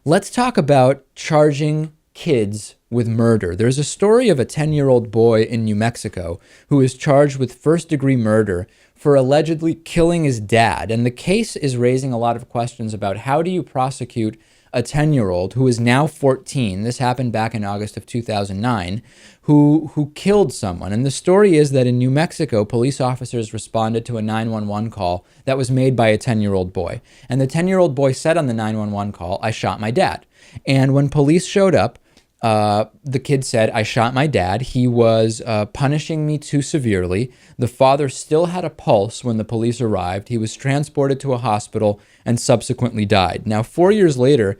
Let's talk about charging kids with murder. There's a story of a 10-year-old boy in New Mexico who is charged with first-degree murder for allegedly killing his dad. And the case is raising a lot of questions about how do you prosecute a 10-year-old who is now 14, this happened back in August of 2009, who killed someone. And the story is that in New Mexico, police officers responded to a 911 call that was made by a 10-year-old boy. And the 10-year-old boy said on the 911 call, "I shot my dad." And when police showed up, the kid said, "I shot my dad. He was punishing me too severely." The father still had a pulse when the police arrived. He was transported to a hospital and subsequently died. Now, 4 years later,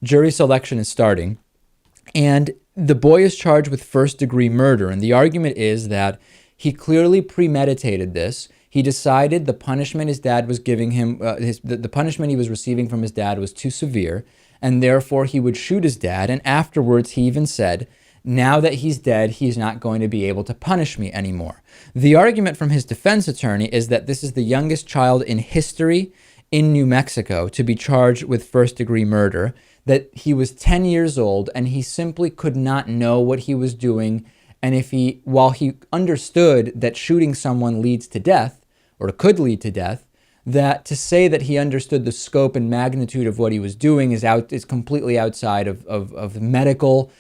jury selection is starting, and the boy is charged with first-degree murder. And the argument is that he clearly premeditated this. He decided the punishment his dad was giving him, the punishment he was receiving from his dad was too severe, and therefore he would shoot his dad. And afterwards, he even said, now that he's dead, he's not going to be able to punish me anymore. The argument from his defense attorney is that this is the youngest child in history in New Mexico to be charged with first-degree murder, that he was 10 years old and he simply could not know what he was doing. And while he understood that shooting someone leads to death, or could lead to death, that to say that he understood the scope and magnitude of what he was doing is completely outside of medical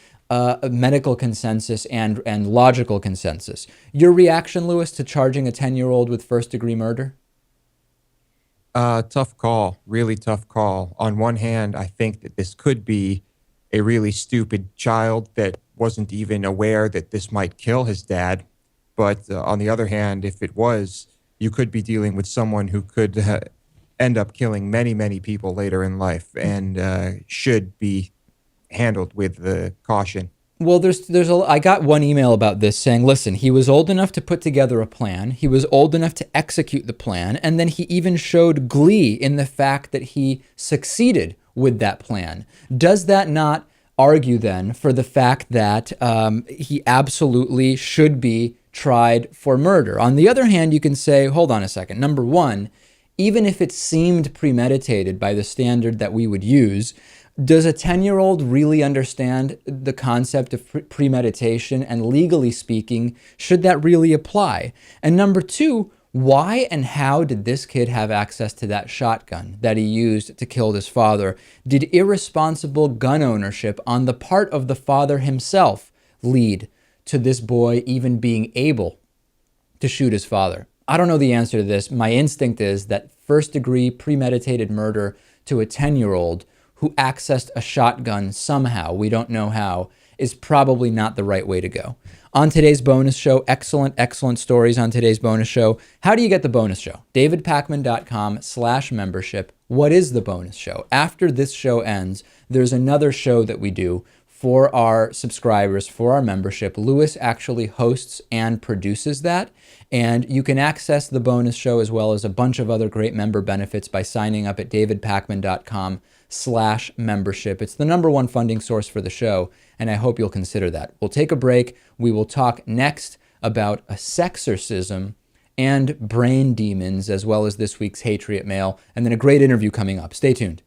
consensus and logical consensus. Your reaction, Lewis, to charging a 10-year-old with first-degree murder? Tough call, really tough call. On one hand, I think that this could be a really stupid child that wasn't even aware that this might kill his dad. But on the other hand, if it was, you could be dealing with someone who could end up killing many, many people later in life, and should be handled with caution. Well, I got one email about this saying, listen, he was old enough to put together a plan. He was old enough to execute the plan. And then he even showed glee in the fact that he succeeded with that plan. Does that not argue then for the fact that he absolutely should be tried for murder? On the other hand, you can say, hold on a second. Number one, even if it seemed premeditated by the standard that we would use, does a 10-year-old really understand the concept of premeditation? And legally speaking, should that really apply? And number two, why and how did this kid have access to that shotgun that he used to kill his father? Did irresponsible gun ownership on the part of the father himself lead to this boy even being able to shoot his father? I don't know the answer to this. My instinct is that first-degree premeditated murder to a 10-year-old who accessed a shotgun somehow, we don't know how, is probably not the right way to go. On today's bonus show, excellent stories on today's bonus show. How do you get the bonus show? davidpakman.com/membership. What is the bonus show? After this show ends, there's another show that we do for our subscribers, for our membership. Lewis actually hosts and produces that. And you can access the bonus show as well as a bunch of other great member benefits by signing up at davidpakman.com/membership. It's the number one funding source for the show, and I hope you'll consider that. We'll take a break. We will talk next about a sexorcism and brain demons, as well as this week's Hatriot Mail, and then a great interview coming up. Stay tuned.